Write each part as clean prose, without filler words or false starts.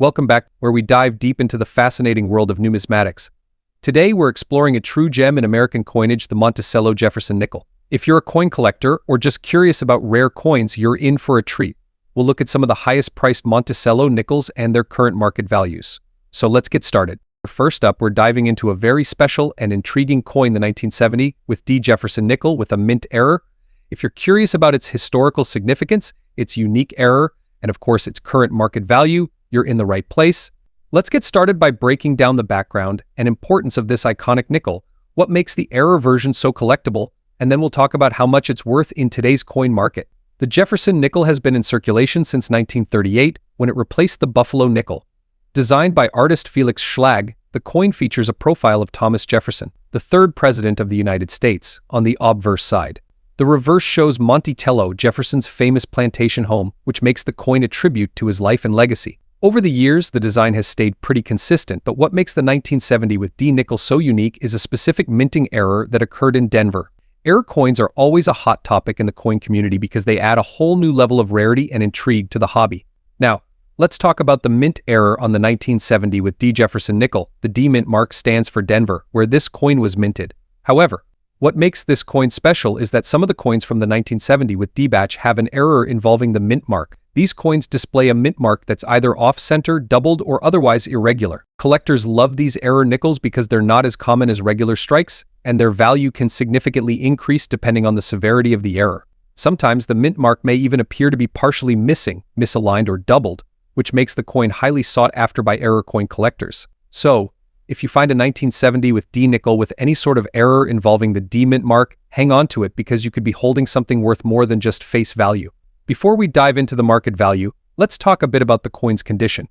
Welcome back, where we dive deep into the fascinating world of numismatics. Today, we're exploring a true gem in American coinage, the Monticello Jefferson nickel. If you're a coin collector or just curious about rare coins, you're in for a treat. We'll look at some of the highest-priced Monticello nickels and their current market values. So let's get started. First up, we're diving into a very special and intriguing coin, the 1970 with D. Jefferson nickel with a mint error. If you're curious about its historical significance, its unique error, and of course its current market value, you're in the right place. Let's get started by breaking down the background and importance of this iconic nickel, what makes the error version so collectible, and then we'll talk about how much it's worth in today's coin market. The Jefferson nickel has been in circulation since 1938, when it replaced the Buffalo nickel. Designed by artist Felix Schlag, the coin features a profile of Thomas Jefferson, the third president of the United States, on the obverse side. The reverse shows Monticello, Jefferson's famous plantation home, which makes the coin a tribute to his life and legacy. Over the years, the design has stayed pretty consistent, but what makes the 1970 with D nickel so unique is a specific minting error that occurred in Denver. Error coins are always a hot topic in the coin community because they add a whole new level of rarity and intrigue to the hobby. Now, let's talk about the mint error on the 1970 with D Jefferson nickel. The D mint mark stands for Denver, where this coin was minted. However, what makes this coin special is that some of the coins from the 1970 with D batch have an error involving the mint mark. These coins display a mint mark that's either off-center, doubled, or otherwise irregular. Collectors love these error nickels because they're not as common as regular strikes, and their value can significantly increase depending on the severity of the error. Sometimes the mint mark may even appear to be partially missing, misaligned, or doubled, which makes the coin highly sought after by error coin collectors. So, if you find a 1970 with D nickel with any sort of error involving the D mint mark, hang on to it because you could be holding something worth more than just face value. Before we dive into the market value, let's talk a bit about the coin's condition.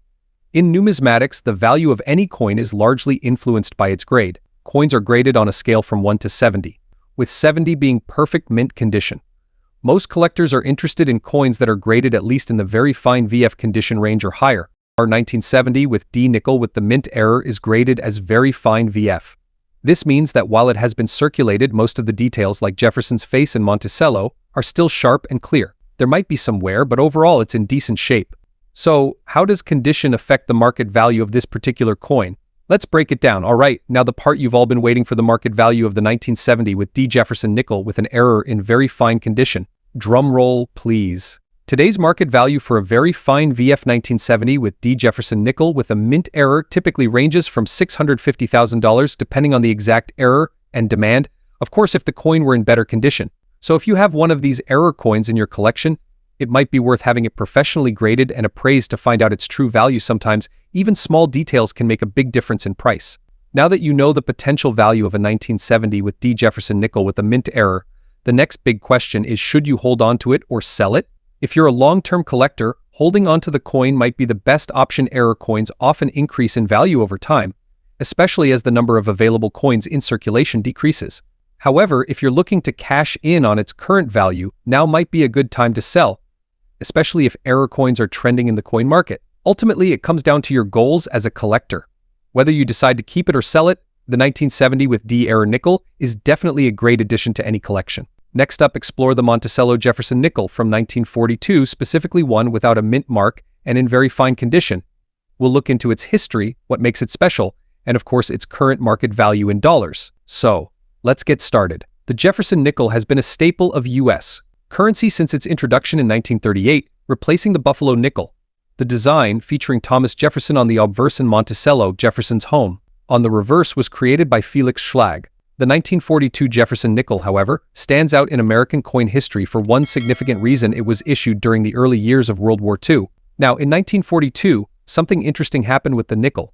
In numismatics, the value of any coin is largely influenced by its grade. Coins are graded on a scale from 1 to 70, with 70 being perfect mint condition. Most collectors are interested in coins that are graded at least in the very fine VF condition range or higher. Our 1970 with D nickel with the mint error is graded as very fine VF. This means that while it has been circulated, most of the details like Jefferson's face and Monticello are still sharp and clear. There might be some wear, but overall it's in decent shape. So, how does condition affect the market value of this particular coin? Let's break it down. Alright, now the part you've all been waiting for, the market value of the 1970 with D Jefferson nickel with an error in very fine condition. Drum roll, please. Today's market value for a very fine VF 1970 with D Jefferson nickel with a mint error typically ranges from $650,000 depending on the exact error and demand, of course if the coin were in better condition. So if you have one of these error coins in your collection, it might be worth having it professionally graded and appraised to find out its true value. Sometimes, even small details can make a big difference in price. Now that you know the potential value of a 1970 with D Jefferson nickel with a mint error, the next big question is, should you hold on to it or sell it? If you're a long-term collector, holding onto the coin might be the best option. Error coins often increase in value over time, especially as the number of available coins in circulation decreases. However, if you're looking to cash in on its current value, now might be a good time to sell, especially if error coins are trending in the coin market. Ultimately, it comes down to your goals as a collector. Whether you decide to keep it or sell it, the 1970 with D error nickel is definitely a great addition to any collection. Next up, explore the Monticello Jefferson nickel from 1942, specifically one without a mint mark and in very fine condition. We'll look into its history, what makes it special, and of course its current market value in dollars. So, let's get started. The Jefferson nickel has been a staple of U.S. currency since its introduction in 1938, replacing the Buffalo nickel. The design, featuring Thomas Jefferson on the obverse and Monticello, Jefferson's home, on the reverse, was created by Felix Schlag. The 1942 Jefferson nickel, however, stands out in American coin history for one significant reason: it was issued during the early years of World War II. Now, in 1942, something interesting happened with the nickel.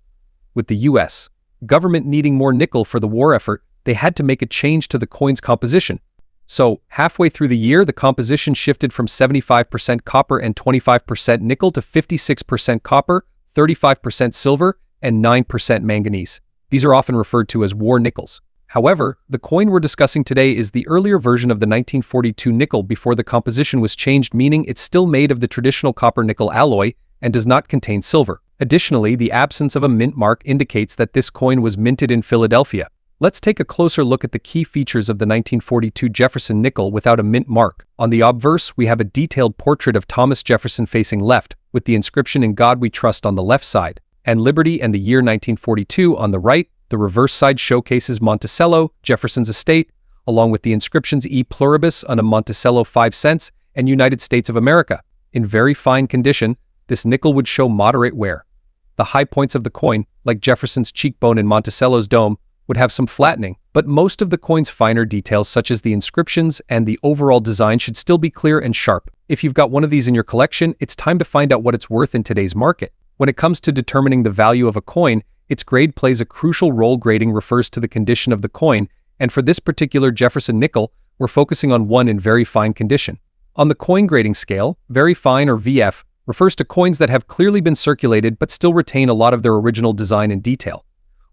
With the U.S. government needing more nickel for the war effort, they had to make a change to the coin's composition. So, halfway through the year, the composition shifted from 75% copper and 25% nickel to 56% copper, 35% silver, and 9% manganese. These are often referred to as war nickels. However, the coin we're discussing today is the earlier version of the 1942 nickel before the composition was changed, meaning it's still made of the traditional copper-nickel alloy and does not contain silver. Additionally, the absence of a mint mark indicates that this coin was minted in Philadelphia. Let's take a closer look at the key features of the 1942 Jefferson nickel without a mint mark. On the obverse, we have a detailed portrait of Thomas Jefferson facing left, with the inscription "In God We Trust" on the left side, and Liberty and the year 1942 on the right. The reverse side showcases Monticello, Jefferson's estate, along with the inscriptions "E Pluribus" on a Monticello 5 cents and "United States of America." In very fine condition, this nickel would show moderate wear. The high points of the coin, like Jefferson's cheekbone and Monticello's dome, would have some flattening, but most of the coin's finer details such as the inscriptions and the overall design should still be clear and sharp. If you've got one of these in your collection, it's time to find out what it's worth in today's market. When it comes to determining the value of a coin, its grade plays a crucial role. Grading refers to the condition of the coin, and for this particular Jefferson nickel, we're focusing on one in very fine condition. On the coin grading scale, very fine or VF refers to coins that have clearly been circulated but still retain a lot of their original design and detail.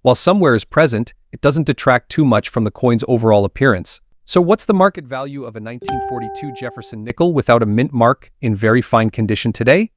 While some wear is present, it doesn't detract too much from the coin's overall appearance. So what's the market value of a 1942 Jefferson nickel without a mint mark in very fine condition today?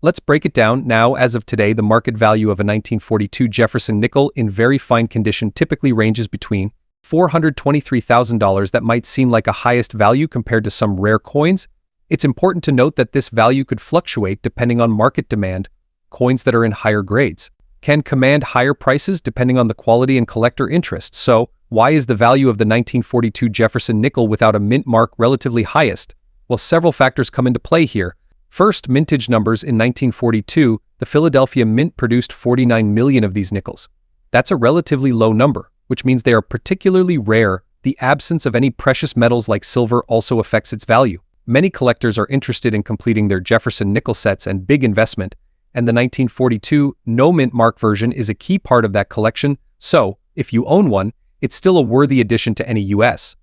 Let's break it down. Now, as of today, the market value of a 1942 Jefferson nickel in very fine condition typically ranges between $423,000. That might seem like a highest value compared to some rare coins. It's important to note that this value could fluctuate depending on market demand. Coins that are in higher grades can command higher prices depending on the quality and collector interest. So, why is the value of the 1942 Jefferson nickel without a mint mark relatively highest? Well, several factors come into play here. First, mintage numbers. In 1942, the Philadelphia Mint produced 49 million of these nickels. That's a relatively low number, which means they are particularly rare. The absence of any precious metals like silver also affects its value. Many collectors are interested in completing their Jefferson nickel sets and big investment, and the 1942 no mint mark version is a key part of that collection. So, if you own one, it's still a worthy addition to any U.S.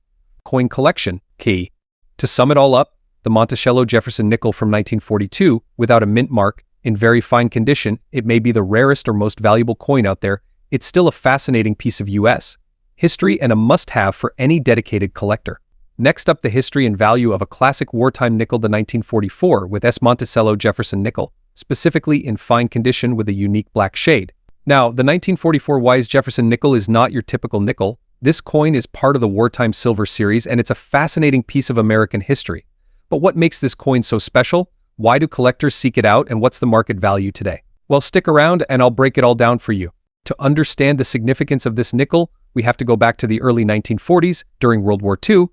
coin collection. Key. To sum it all up, the Monticello Jefferson nickel from 1942, without a mint mark, in very fine condition, it may be the rarest or most valuable coin out there. It's still a fascinating piece of U.S. history and a must-have for any dedicated collector. Next up, the history and value of a classic wartime nickel, the 1944 with S. Monticello Jefferson nickel, specifically in fine condition with a unique black shade. Now, the 1944 Wise Jefferson nickel is not your typical nickel. This coin is part of the wartime silver series, and it's a fascinating piece of American history. But what makes this coin so special? Why do collectors seek it out, and what's the market value today? Well, stick around and I'll break it all down for you. To understand the significance of this nickel, we have to go back to the early 1940s during World War II.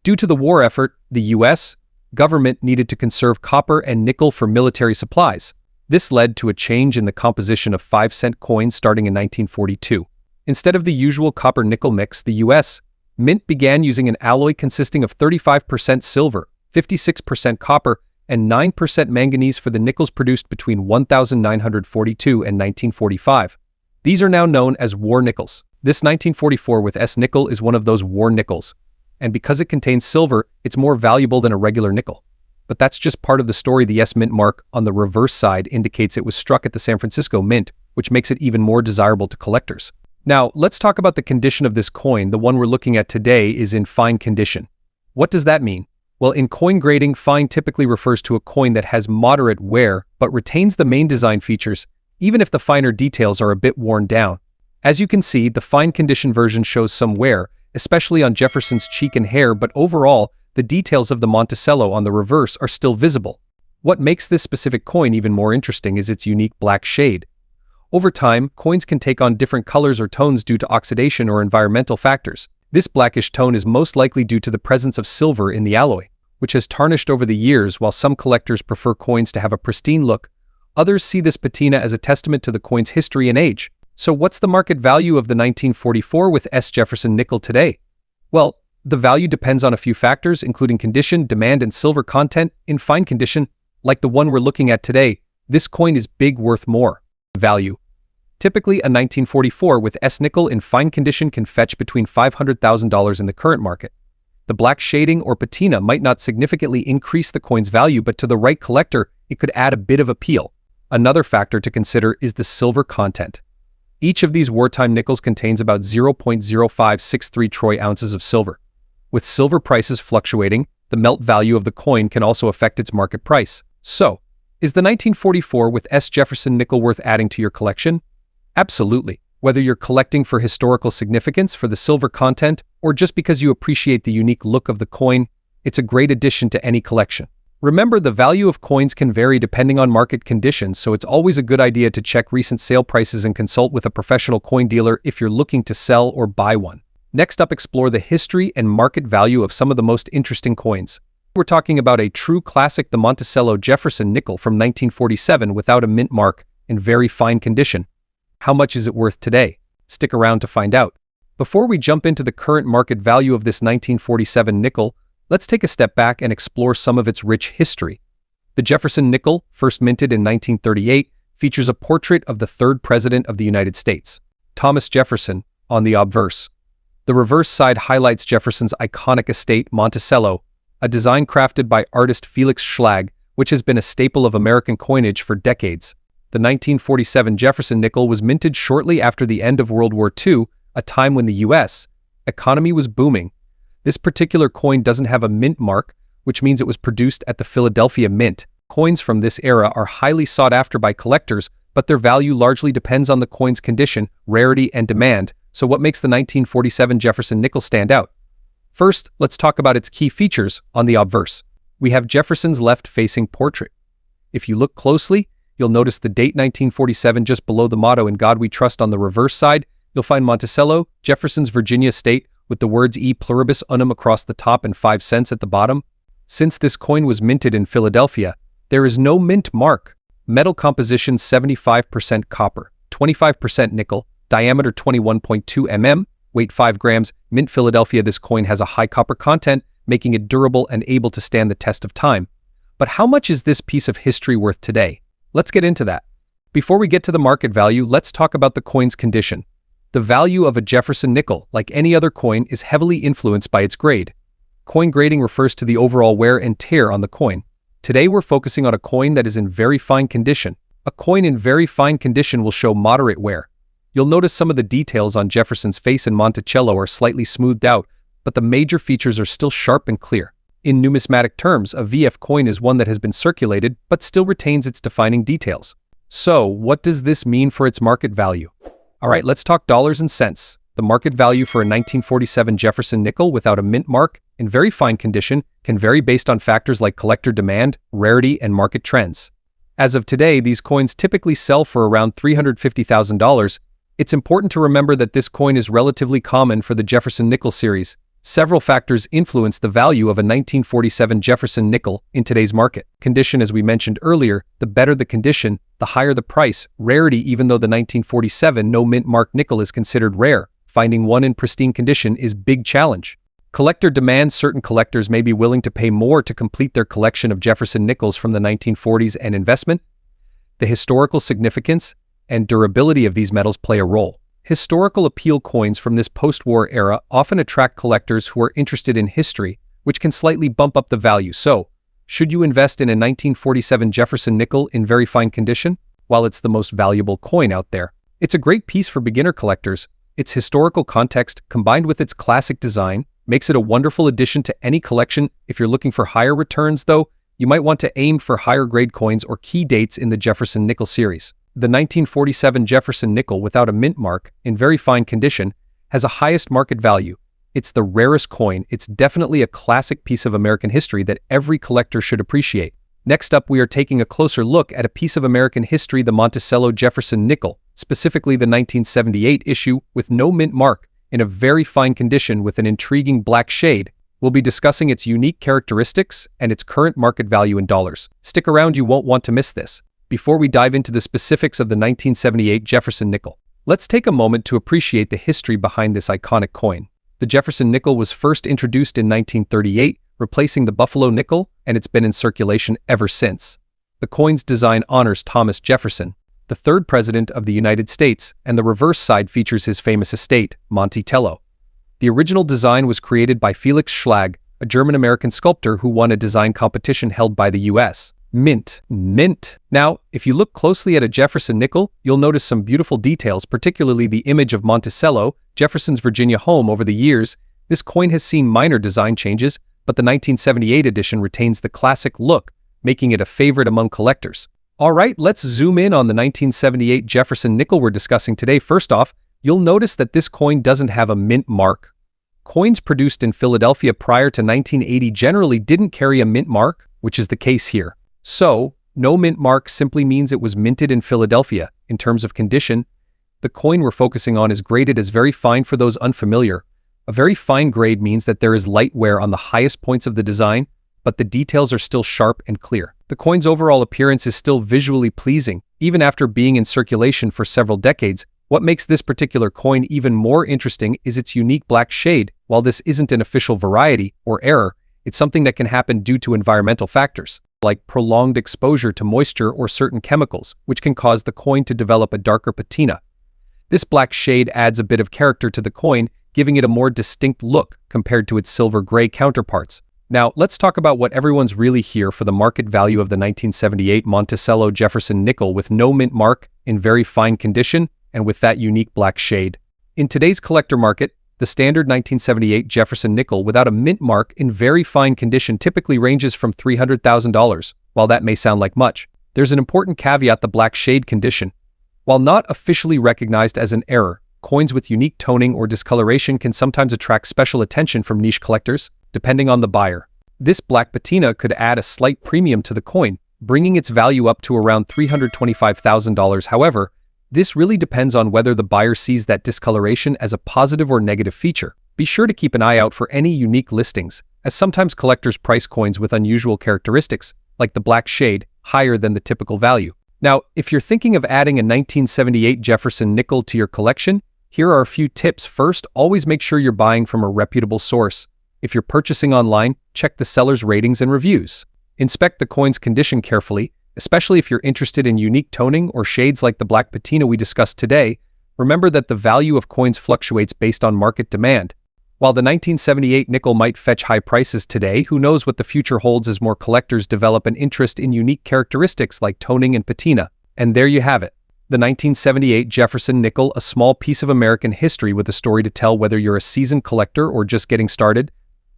Due to the war effort, the U.S. government needed to conserve copper and nickel for military supplies. This led to a change in the composition of 5-cent coins starting in 1942. Instead of the usual copper-nickel mix, the U.S. Mint began using an alloy consisting of 35% silver, 56% copper, and 9% manganese for the nickels produced between 1942 and 1945. These are now known as war nickels. This 1944 with S nickel is one of those war nickels, and because it contains silver, it's more valuable than a regular nickel. But that's just part of the story. The S Mint mark on the reverse side indicates it was struck at the San Francisco Mint, which makes it even more desirable to collectors. Now, let's talk about the condition of this coin. The one we're looking at today is in fine condition. What does that mean? Well, in coin grading, fine typically refers to a coin that has moderate wear but retains the main design features, even if the finer details are a bit worn down. As you can see, the fine condition version shows some wear, especially on Jefferson's cheek and hair, but overall, the details of the Monticello on the reverse are still visible. What makes this specific coin even more interesting is its unique black shade. Over time, coins can take on different colors or tones due to oxidation or environmental factors. This blackish tone is most likely due to the presence of silver in the alloy, which has tarnished over the years. While some collectors prefer coins to have a pristine look, others see this patina as a testament to the coin's history and age. So what's the market value of the 1944 with S. Jefferson nickel today? Well, the value depends on a few factors, including condition, demand, and silver content. In fine condition, like the one we're looking at today, this coin is big, worth more. Value. Typically, a 1944 with S nickel in fine condition can fetch between $500,000 in the current market. The black shading or patina might not significantly increase the coin's value, but to the right collector, it could add a bit of appeal. Another factor to consider is the silver content. Each of these wartime nickels contains about 0.0563 troy ounces of silver. With silver prices fluctuating, the melt value of the coin can also affect its market price. So, is the 1944 with S. Jefferson nickel worth adding to your collection? Absolutely. Whether you're collecting for historical significance, for the silver content, or just because you appreciate the unique look of the coin, it's a great addition to any collection. Remember, the value of coins can vary depending on market conditions, so it's always a good idea to check recent sale prices and consult with a professional coin dealer if you're looking to sell or buy one. Next up, explore the history and market value of some of the most interesting coins. We're talking about a true classic, the Monticello Jefferson nickel from 1947 without a mint mark, in very fine condition. How much is it worth today? Stick around to find out. Before we jump into the current market value of this 1947 nickel, let's take a step back and explore some of its rich history. The Jefferson nickel, first minted in 1938, features a portrait of the third president of the United States, Thomas Jefferson, on the obverse. The reverse side highlights Jefferson's iconic estate, Monticello, a design crafted by artist Felix Schlag, which has been a staple of American coinage for decades. The 1947 Jefferson nickel was minted shortly after the end of World War II, a time when the U.S. economy was booming. This particular coin doesn't have a mint mark, which means it was produced at the Philadelphia Mint. Coins from this era are highly sought after by collectors, but their value largely depends on the coin's condition, rarity, and demand. So what makes the 1947 Jefferson nickel stand out? First, let's talk about its key features on the obverse. We have Jefferson's left-facing portrait. If you look closely, you'll notice the date 1947 just below the motto "In God We Trust." On the reverse side, you'll find Monticello, Jefferson's Virginia estate, with the words "E pluribus unum" across the top and 5 cents at the bottom. Since this coin was minted in Philadelphia, there is no mint mark. Metal composition: 75% copper, 25% nickel, diameter 21.2 mm, weight 5 grams. Mint Philadelphia. This coin has a high copper content, making it durable and able to stand the test of time. But how much is this piece of history worth today? Let's get into that. Before we get to the market value, let's talk about the coin's condition. The value of a Jefferson nickel, like any other coin, is heavily influenced by its grade. Coin grading refers to the overall wear and tear on the coin. Today we're focusing on a coin that is in very fine condition. A coin in very fine condition will show moderate wear. You'll notice some of the details on Jefferson's face and Monticello are slightly smoothed out, but the major features are still sharp and clear. In numismatic terms, a VF coin is one that has been circulated but still retains its defining details. So, what does this mean for its market value? Alright, let's talk dollars and cents. The market value for a 1947 Jefferson nickel without a mint mark, in very fine condition, can vary based on factors like collector demand, rarity, and market trends. As of today, these coins typically sell for around $350,000. It's important to remember that this coin is relatively common for the Jefferson nickel series. Several factors influence the value of a 1947 Jefferson nickel in today's market. Condition: as we mentioned earlier, the better the condition, the higher the price. Rarity: even though the 1947 no mint mark nickel is considered rare, finding one in pristine condition is a big challenge. Collector demand: certain collectors may be willing to pay more to complete their collection of Jefferson nickels from the 1940s, and investment. The historical significance and durability of these metals play a role. Historical appeal: coins from this post-war era often attract collectors who are interested in history, which can slightly bump up the value. So, should you invest in a 1947 Jefferson nickel in very fine condition? While it's the most valuable coin out there, it's a great piece for beginner collectors. Its historical context, combined with its classic design, makes it a wonderful addition to any collection. If you're looking for higher returns, though, you might want to aim for higher grade coins or key dates in the Jefferson nickel series. The 1947 Jefferson nickel without a mint mark, in very fine condition, has a highest market value. It's the rarest coin. It's definitely a classic piece of American history that every collector should appreciate. Next up, we are taking a closer look at a piece of American history, the Monticello Jefferson nickel, specifically the 1978 issue with no mint mark, in a very fine condition with an intriguing black shade. We'll be discussing its unique characteristics and its current market value in dollars. Stick around, you won't want to miss this. Before we dive into the specifics of the 1978 Jefferson nickel, let's take a moment to appreciate the history behind this iconic coin. The Jefferson nickel was first introduced in 1938, replacing the Buffalo nickel, and it's been in circulation ever since. The coin's design honors Thomas Jefferson, the third president of the United States, and the reverse side features his famous estate, Monticello. The original design was created by Felix Schlag, a German-American sculptor who won a design competition held by the U.S. Mint. Now, if you look closely at a Jefferson nickel, you'll notice some beautiful details, particularly the image of Monticello, Jefferson's Virginia home. Over the years, this coin has seen minor design changes, but the 1978 edition retains the classic look, making it a favorite among collectors. Alright, let's zoom in on the 1978 Jefferson nickel we're discussing today. First off, you'll notice that this coin doesn't have a mint mark. Coins produced in Philadelphia prior to 1980 generally didn't carry a mint mark, which is the case here. So, no mint mark simply means it was minted in Philadelphia. In terms of condition, the coin we're focusing on is graded as very fine. For those unfamiliar, a very fine grade means that there is light wear on the highest points of the design, but the details are still sharp and clear. The coin's overall appearance is still visually pleasing, even after being in circulation for several decades. What makes this particular coin even more interesting is its unique black shade. While this isn't an official variety or error, it's something that can happen due to environmental factors, like prolonged exposure to moisture or certain chemicals, which can cause the coin to develop a darker patina. This black shade adds a bit of character to the coin, giving it a more distinct look compared to its silver-gray counterparts. Now, let's talk about what everyone's really here for: the market value of the 1978 Monticello Jefferson nickel with no mint mark, in very fine condition, and with that unique black shade. In today's collector market, the standard 1978 Jefferson nickel without a mint mark in very fine condition typically ranges from $300,000. While that may sound like much, there's an important caveat: the black shade condition. While not officially recognized as an error, coins with unique toning or discoloration can sometimes attract special attention from niche collectors, depending on the buyer. This black patina could add a slight premium to the coin, bringing its value up to around $325,000. However, this really depends on whether the buyer sees that discoloration as a positive or negative feature. Be sure to keep an eye out for any unique listings, as sometimes collectors price coins with unusual characteristics, like the black shade, higher than the typical value. Now, if you're thinking of adding a 1978 Jefferson nickel to your collection, here are a few tips. First, always make sure you're buying from a reputable source. If you're purchasing online, check the seller's ratings and reviews. Inspect the coin's condition carefully, especially if you're interested in unique toning or shades like the black patina we discussed today. Remember that the value of coins fluctuates based on market demand. While the 1978 nickel might fetch high prices today, who knows what the future holds as more collectors develop an interest in unique characteristics like toning and patina. And there you have it. The 1978 Jefferson nickel, a small piece of American history with a story to tell. Whether you're a seasoned collector or just getting started,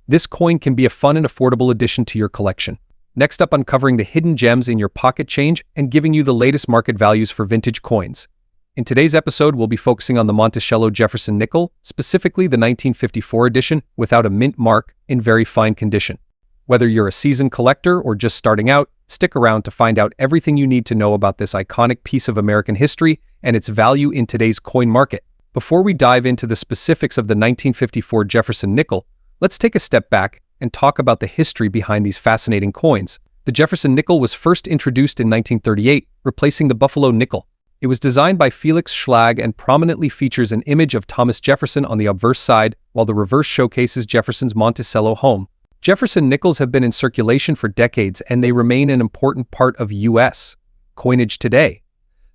this coin can be a fun and affordable addition to your collection. Next up, uncovering the hidden gems in your pocket change and giving you the latest market values for vintage coins. In today's episode, we'll be focusing on the Monticello Jefferson nickel, specifically the 1954 edition without a mint mark, in very fine condition. Whether you're a seasoned collector or just starting out, stick around to find out everything you need to know about this iconic piece of American history and its value in today's coin market. Before we dive into the specifics of the 1954 Jefferson nickel, let's take a step back and talk about the history behind these fascinating coins. The Jefferson nickel was first introduced in 1938, replacing the Buffalo nickel. It was designed by Felix Schlag and prominently features an image of Thomas Jefferson on the obverse side, while the reverse showcases Jefferson's Monticello home. Jefferson nickels have been in circulation for decades, and they remain an important part of U.S. coinage today.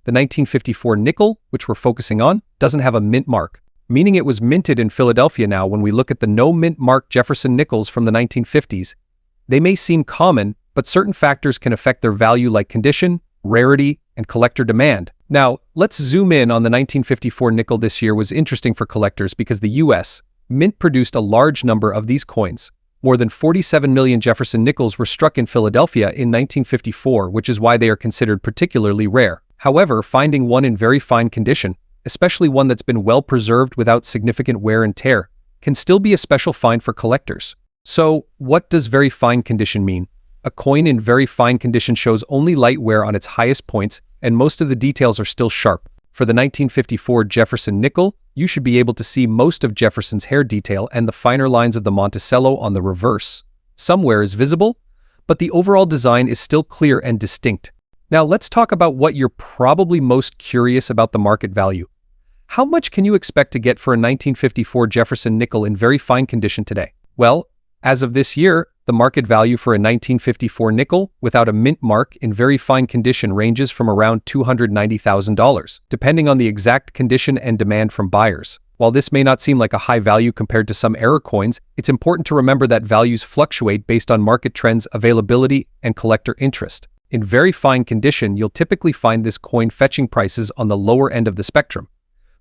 The 1954 nickel, which we're focusing on, doesn't have a mint mark, meaning it was minted in Philadelphia. Now, when we look at the no mint mark Jefferson nickels from the 1950s, they may seem common, but certain factors can affect their value, like condition, rarity, and collector demand. Now, let's zoom in on the 1954 nickel. This year was interesting for collectors because the U.S. Mint produced a large number of these coins. More than 47 million Jefferson nickels were struck in Philadelphia in 1954, which is why they are considered particularly rare. However, finding one in very fine condition, especially one that's been well preserved without significant wear and tear, can still be a special find for collectors. So, what does very fine condition mean? A coin in very fine condition shows only light wear on its highest points, and most of the details are still sharp. For the 1954 Jefferson nickel, you should be able to see most of Jefferson's hair detail and the finer lines of the Monticello on the reverse. Some wear is visible, but the overall design is still clear and distinct. Now let's talk about what you're probably most curious about: the market value. How much can you expect to get for a 1954 Jefferson nickel in very fine condition today? Well, as of this year, the market value for a 1954 nickel without a mint mark in very fine condition ranges from around $290,000, depending on the exact condition and demand from buyers. While this may not seem like a high value compared to some error coins, it's important to remember that values fluctuate based on market trends, availability, and collector interest. In very fine condition, you'll typically find this coin fetching prices on the lower end of the spectrum.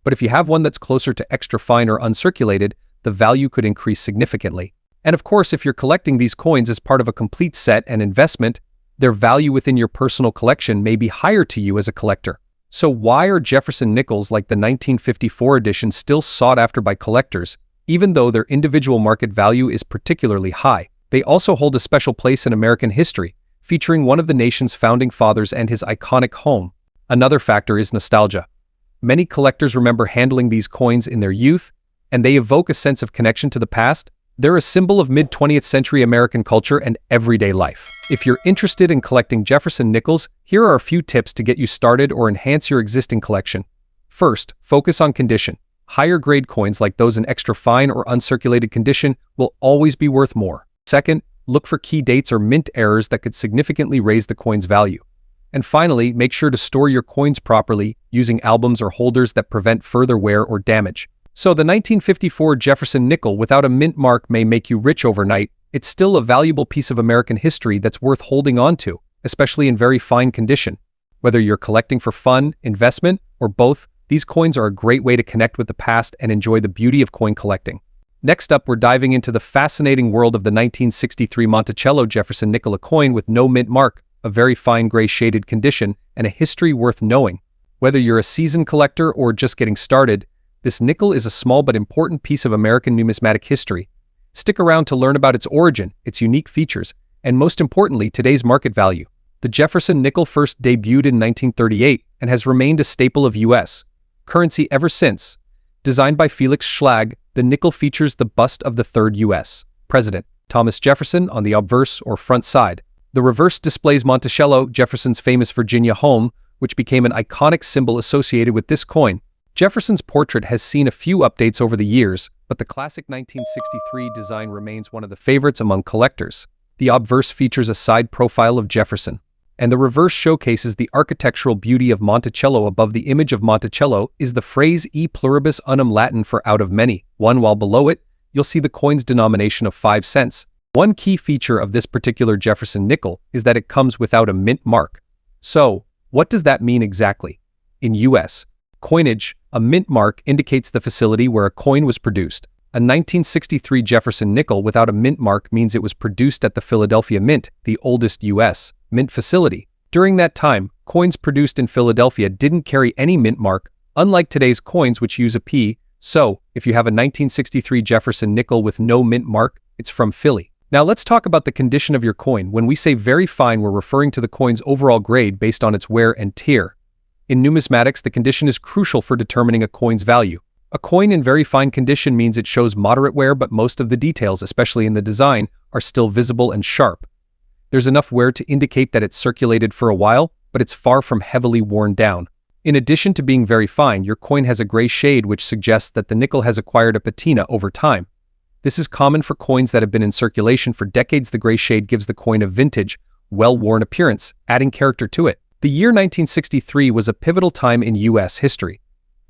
But if you have one that's closer to extra fine or uncirculated, the value could increase significantly. And of course, if you're collecting these coins as part of a complete set and investment, their value within your personal collection may be higher to you as a collector. So why are Jefferson nickels like the 1954 edition still sought after by collectors, even though their individual market value is particularly high? They also hold a special place in American history, featuring one of the nation's founding fathers and his iconic home. Another factor is nostalgia. Many collectors remember handling these coins in their youth, and they evoke a sense of connection to the past. They're a symbol of mid-20th century American culture and everyday life. If you're interested in collecting Jefferson nickels, here are a few tips to get you started or enhance your existing collection. First, focus on condition. Higher grade coins like those in extra fine or uncirculated condition will always be worth more. Second, look for key dates or mint errors that could significantly raise the coin's value. And finally, make sure to store your coins properly using albums or holders that prevent further wear or damage. So the 1954 Jefferson nickel without a mint mark may make you rich overnight. It's still a valuable piece of American history that's worth holding on to, especially in very fine condition. Whether you're collecting for fun, investment, or both, these coins are a great way to connect with the past and enjoy the beauty of coin collecting. Next up, we're diving into the fascinating world of the 1963 Monticello Jefferson nickel, a coin with no mint mark, a very fine gray shaded condition, and a history worth knowing. Whether you're a seasoned collector or just getting started, this nickel is a small but important piece of American numismatic history. Stick around to learn about its origin, its unique features, and most importantly, today's market value. The Jefferson nickel first debuted in 1938 and has remained a staple of U.S. currency ever since. Designed by Felix Schlag, the nickel features the bust of the third U.S. President, Thomas Jefferson, on the obverse or front side. The reverse displays Monticello, Jefferson's famous Virginia home, which became an iconic symbol associated with this coin. Jefferson's portrait has seen a few updates over the years, but the classic 1963 design remains one of the favorites among collectors. The obverse features a side profile of Jefferson, and the reverse showcases the architectural beauty of Monticello. Above the image of Monticello is the phrase E pluribus unum, Latin for out of many, one, while below it, you'll see the coin's denomination of 5 cents. One key feature of this particular Jefferson nickel is that it comes without a mint mark. So, what does that mean exactly? In U.S. coinage, a mint mark indicates the facility where a coin was produced. A 1963 Jefferson nickel without a mint mark means it was produced at the Philadelphia Mint, the oldest U.S. mint facility. During that time, coins produced in Philadelphia didn't carry any mint mark, unlike today's coins which use a P. So, if you have a 1963 Jefferson nickel with no mint mark, it's from Philly. Now let's talk about the condition of your coin. When we say very fine, we're referring to the coin's overall grade based on its wear and tear. In numismatics, the condition is crucial for determining a coin's value. A coin in very fine condition means it shows moderate wear, but most of the details, especially in the design, are still visible and sharp. There's enough wear to indicate that it's circulated for a while, but it's far from heavily worn down. In addition to being very fine, your coin has a gray shade, which suggests that the nickel has acquired a patina over time. This is common for coins that have been in circulation for decades. The gray shade gives the coin a vintage, well-worn appearance, adding character to it. The year 1963 was a pivotal time in U.S. history.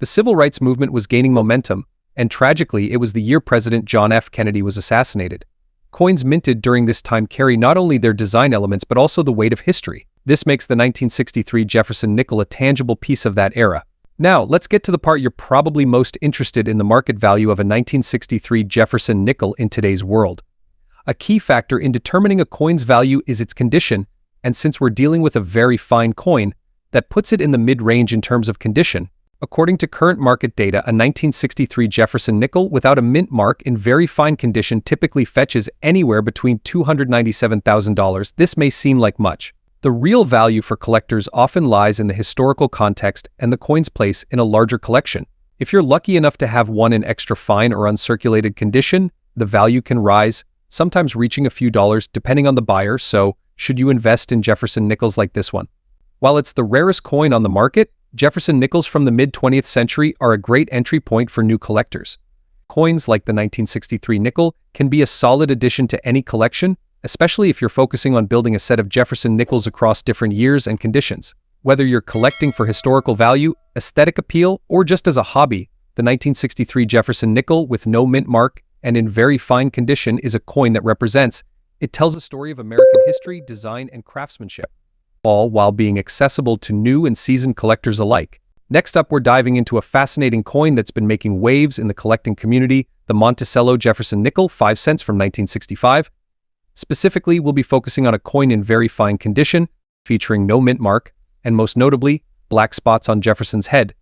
The civil rights movement was gaining momentum, and tragically, it was the year President John F. Kennedy was assassinated. Coins minted during this time carry not only their design elements but also the weight of history. This makes the 1963 Jefferson nickel a tangible piece of that era. Now, let's get to the part you're probably most interested in: the market value of a 1963 Jefferson nickel in today's world. A key factor in determining a coin's value is its condition, and since we're dealing with a very fine coin, that puts it in the mid-range in terms of condition. According to current market data, a 1963 Jefferson nickel without a mint mark in very fine condition typically fetches anywhere between $297,000. This may seem like much. The real value for collectors often lies in the historical context and the coin's place in a larger collection. If you're lucky enough to have one in extra fine or uncirculated condition, the value can rise, sometimes reaching a few dollars depending on the buyer. So, should you invest in Jefferson nickels like this one? While it's the rarest coin on the market, Jefferson nickels from the mid-20th century are a great entry point for new collectors. Coins like the 1963 nickel can be a solid addition to any collection, especially if you're focusing on building a set of Jefferson nickels across different years and conditions. Whether you're collecting for historical value, aesthetic appeal, or just as a hobby, the 1963 Jefferson nickel with no mint mark and in very fine condition is a coin that represents. It tells a story of American history, design, and craftsmanship, all while being accessible to new and seasoned collectors alike. Next up, we're diving into a fascinating coin that's been making waves in the collecting community, the Monticello Jefferson nickel, 5 cents from 1965. Specifically, we'll be focusing on a coin in very fine condition, featuring no mint mark, and most notably, black spots on Jefferson's head.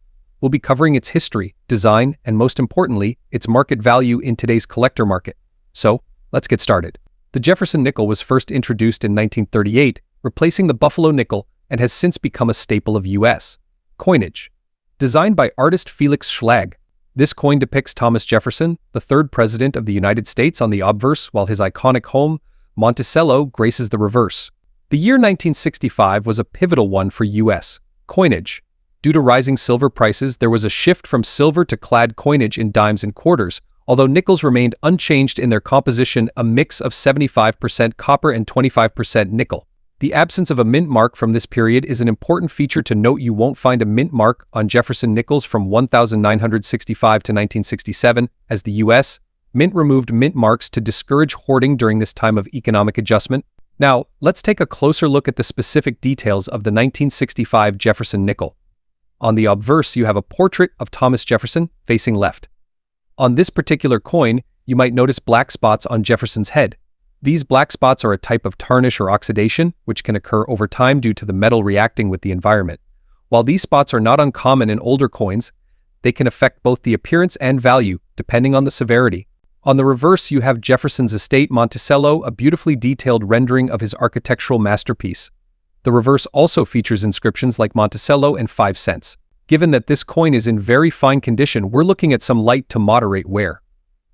We'll be covering its history, design, and most importantly, its market value in today's collector market. So, let's get started. The Jefferson nickel was first introduced in 1938 replacing the buffalo nickel, and has since become a staple of U.S. coinage. Designed by artist Felix Schlag, this coin depicts Thomas Jefferson, the third president of the United States, on the obverse, while his iconic home, Monticello, graces the reverse. The year 1965 was a pivotal one for U.S. coinage. Due to rising silver prices, there was a shift from silver to clad coinage in dimes and quarters, although nickels remained unchanged in their composition, a mix of 75% copper and 25% nickel. The absence of a mint mark from this period is an important feature to note. You won't find a mint mark on Jefferson nickels from 1965 to 1967, as the U.S. Mint removed mint marks to discourage hoarding during this time of economic adjustment. Now, let's take a closer look at the specific details of the 1965 Jefferson nickel. On the obverse, you have a portrait of Thomas Jefferson facing left. On this particular coin, you might notice black spots on Jefferson's head. These black spots are a type of tarnish or oxidation, which can occur over time due to the metal reacting with the environment. While these spots are not uncommon in older coins, they can affect both the appearance and value, depending on the severity. On the reverse, you have Jefferson's estate, Monticello, a beautifully detailed rendering of his architectural masterpiece. The reverse also features inscriptions like Monticello and 5 cents. Given that this coin is in very fine condition, we're looking at some light to moderate wear.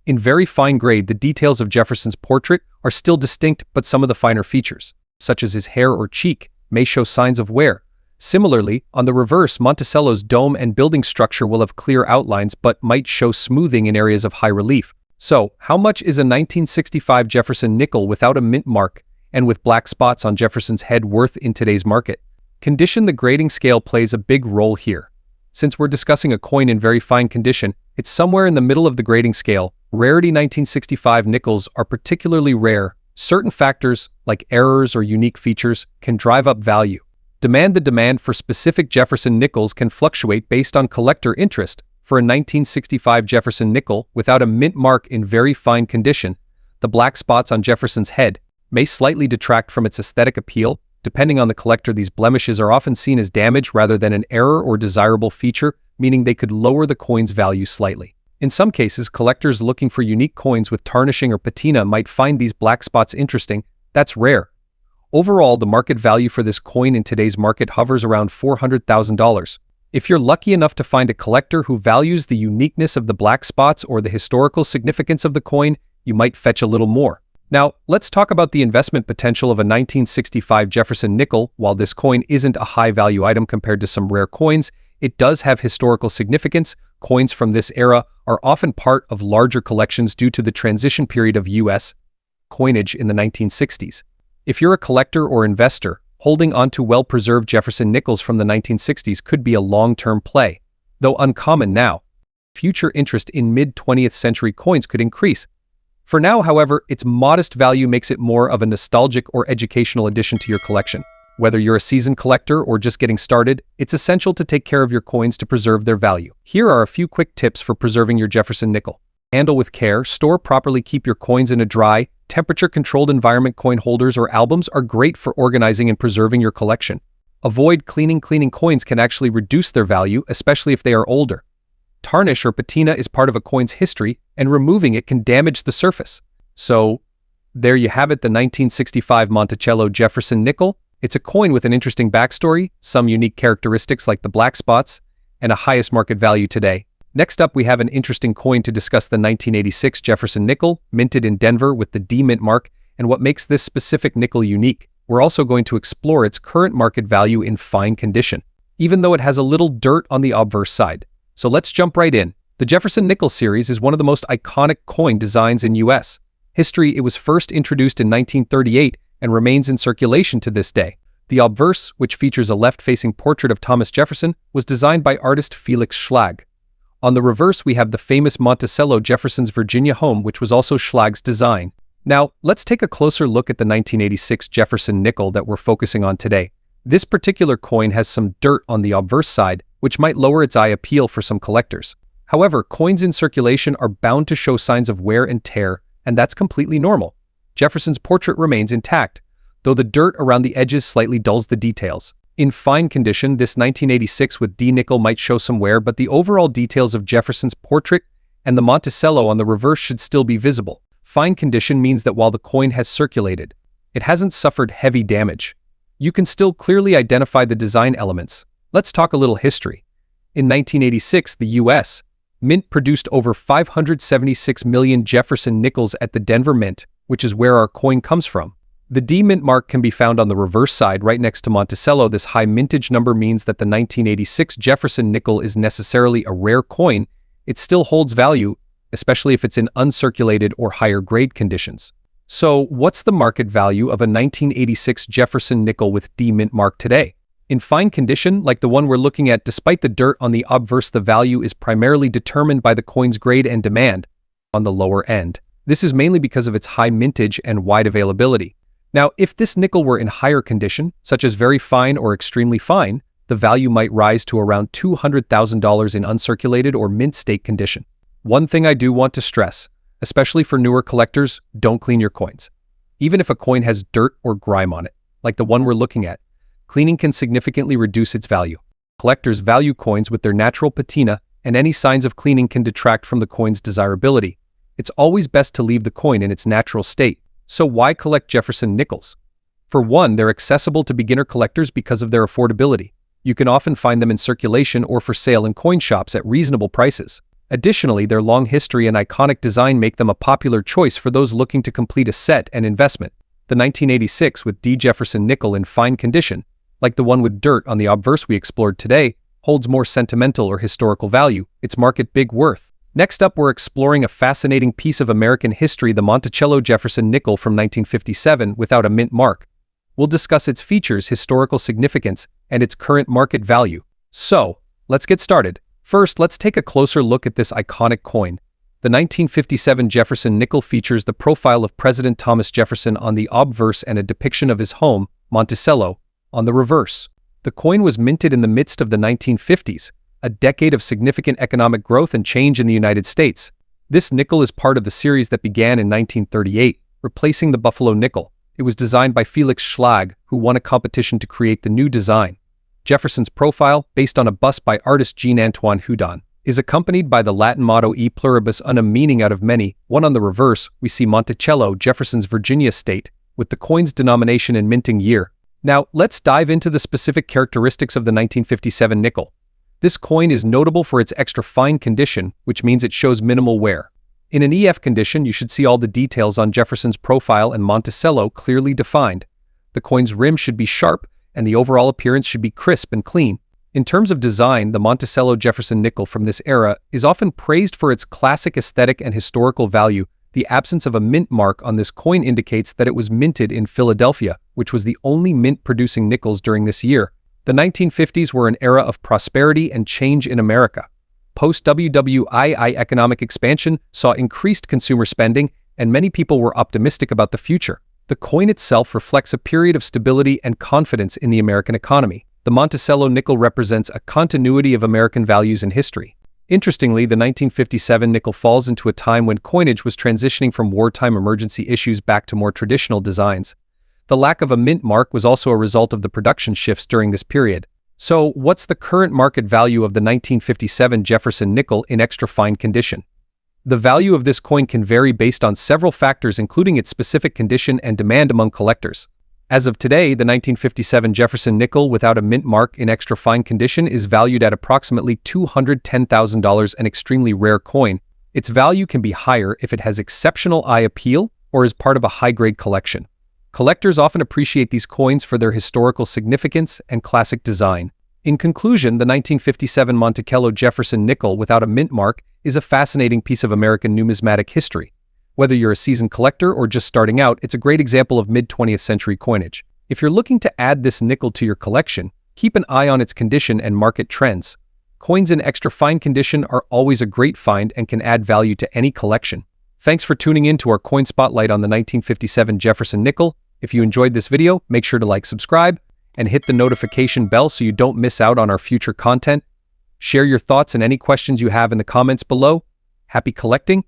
In very fine grade, the details of Jefferson's portrait are still distinct, but some of the finer features, such as his hair or cheek, may show signs of wear. Similarly, on the reverse, Monticello's dome and building structure will have clear outlines but might show smoothing in areas of high relief. So, how much is a 1965 Jefferson nickel without a mint mark and with black spots on Jefferson's head worth in today's market? Condition: the grading scale plays a big role here. Since we're discussing a coin in very fine condition, it's somewhere in the middle of the grading scale. Rarity: 1965 nickels are particularly rare. Certain factors, like errors or unique features, can drive up value. The demand for specific Jefferson nickels can fluctuate based on collector interest. For a 1965 Jefferson nickel without a mint mark in very fine condition, the black spots on Jefferson's head may slightly detract from its aesthetic appeal. Depending on the collector, these blemishes are often seen as damage rather than an error or desirable feature, meaning they could lower the coin's value slightly. In some cases, collectors looking for unique coins with tarnishing or patina might find these black spots interesting. That's rare. Overall, the market value for this coin in today's market hovers around $400,000. If you're lucky enough to find a collector who values the uniqueness of the black spots or the historical significance of the coin, you might fetch a little more. Now, let's talk about the investment potential of a 1965 Jefferson nickel. While this coin isn't a high-value item compared to some rare coins, it does have historical significance. Coins from this era are often part of larger collections due to the transition period of U.S. coinage in the 1960s. If you're a collector or investor, holding onto well-preserved Jefferson nickels from the 1960s could be a long-term play. Though uncommon now, future interest in mid-20th century coins could increase. For now, however, its modest value makes it more of a nostalgic or educational addition to your collection. Whether you're a seasoned collector or just getting started, it's essential to take care of your coins to preserve their value. Here are a few quick tips for preserving your Jefferson nickel. Handle with care, store properly, keep your coins in a dry, temperature-controlled environment. Coin holders or albums are great for organizing and preserving your collection. Avoid cleaning. Cleaning coins can actually reduce their value, especially if they are older. Tarnish or patina is part of a coin's history, and removing it can damage the surface. So, there you have it, the 1965 Monticello Jefferson nickel. It's a coin with an interesting backstory, some unique characteristics like the black spots, and a highest market value today. Next up, we have an interesting coin to discuss: the 1986 Jefferson nickel, minted in Denver with the D mint mark, and what makes this specific nickel unique. We're also going to explore its current market value in fine condition, even though it has a little dirt on the obverse side. So let's jump right in. The Jefferson nickel series is one of the most iconic coin designs in U.S. history. It was first introduced in 1938 and remains in circulation to this day. The obverse, which features a left-facing portrait of Thomas Jefferson, was designed by artist Felix Schlag. On the reverse, we have the famous Monticello, Jefferson's Virginia home, which was also Schlag's design. Now, let's take a closer look at the 1986 Jefferson nickel that we're focusing on today. This particular coin has some dirt on the obverse side, which might lower its eye appeal for some collectors. However, coins in circulation are bound to show signs of wear and tear, and that's completely normal. Jefferson's portrait remains intact, though the dirt around the edges slightly dulls the details. In fine condition, this 1986 with D nickel might show some wear, but the overall details of Jefferson's portrait and the Monticello on the reverse should still be visible. Fine condition means that while the coin has circulated, it hasn't suffered heavy damage. you can still clearly identify the design elements. Let's talk a little history. In 1986, the U.S. Mint produced over 576 million Jefferson nickels at the Denver Mint, which is where our coin comes from. The D mint mark can be found on the reverse side right next to Monticello. This high mintage number means that the 1986 Jefferson nickel is necessarily a rare coin. It still holds value, especially if it's in uncirculated or higher grade conditions. So, what's the market value of a 1986 Jefferson nickel with D mint mark today? In fine condition, like the one we're looking at, despite the dirt on the obverse, the value is primarily determined by the coin's grade and demand on the lower end. This is mainly because of its high mintage and wide availability. Now, if this nickel were in higher condition, such as very fine or extremely fine, the value might rise to around $200,000 in uncirculated or mint state condition. One thing I do want to stress, especially for newer collectors, don't clean your coins. Even if a coin has dirt or grime on it, like the one we're looking at, cleaning can significantly reduce its value. Collectors value coins with their natural patina, and any signs of cleaning can detract from the coin's desirability. It's always best to leave the coin in its natural state. So why collect Jefferson nickels? For one, they're accessible to beginner collectors because of their affordability. You can often find them in circulation or for sale in coin shops at reasonable prices. Additionally, their long history and iconic design make them a popular choice for those looking to complete a set and investment. The 1986 with D Jefferson nickel in fine condition, like the one with dirt on the obverse we explored today, holds more sentimental or historical value. Its market big worth. Next up, we're exploring a fascinating piece of American history, the Monticello Jefferson nickel from 1957 without a mint mark. We'll discuss its features, historical significance, and its current market value. So, let's get started. First, let's take a closer look at this iconic coin. The 1957 Jefferson nickel features the profile of President Thomas Jefferson on the obverse and a depiction of his home, Monticello, on the reverse. The coin was minted in the midst of the 1950s, a decade of significant economic growth and change in the United States. This nickel is part of the series that began in 1938, replacing the Buffalo nickel. It was designed by Felix Schlag, who won a competition to create the new design. Jefferson's profile, based on a bust by artist Jean-Antoine Houdon, is accompanied by the Latin motto E pluribus unum, meaning out of many. One on the reverse, we see Monticello, Jefferson's Virginia state, with the coin's denomination and minting year. Now, let's dive into the specific characteristics of the 1957 nickel. This coin is notable for its extra fine condition, which means it shows minimal wear. In an EF condition, you should see all the details on Jefferson's profile and Monticello clearly defined. The coin's rim should be sharp, and the overall appearance should be crisp and clean. In terms of design, the Monticello Jefferson nickel from this era is often praised for its classic aesthetic and historical value. The absence of a mint mark on this coin indicates that it was minted in Philadelphia, which was the only mint-producing nickels during this year. The 1950s were an era of prosperity and change in America. Post-WWII economic expansion saw increased consumer spending, and many people were optimistic about the future. The coin itself reflects a period of stability and confidence in the American economy. The Monticello nickel represents a continuity of American values and history. Interestingly, the 1957 nickel falls into a time when coinage was transitioning from wartime emergency issues back to more traditional designs. The lack of a mint mark was also a result of the production shifts during this period. So, what's the current market value of the 1957 Jefferson nickel in extra fine condition? The value of this coin can vary based on several factors, including its specific condition and demand among collectors. As of today, the 1957 Jefferson nickel without a mint mark in extra fine condition is valued at approximately $210,000, an extremely rare coin. Its value can be higher if it has exceptional eye appeal or is part of a high-grade collection. Collectors often appreciate these coins for their historical significance and classic design. In conclusion, the 1957 Monticello Jefferson nickel without a mint mark is a fascinating piece of American numismatic history. Whether you're a seasoned collector or just starting out, it's a great example of mid-20th century coinage. If you're looking to add this nickel to your collection, keep an eye on its condition and market trends. Coins in extra fine condition are always a great find and can add value to any collection. Thanks for tuning in to our coin spotlight on the 1957 Jefferson nickel. If you enjoyed this video, make sure to like, subscribe, and hit the notification bell so you don't miss out on our future content. Share your thoughts and any questions you have in the comments below. Happy collecting!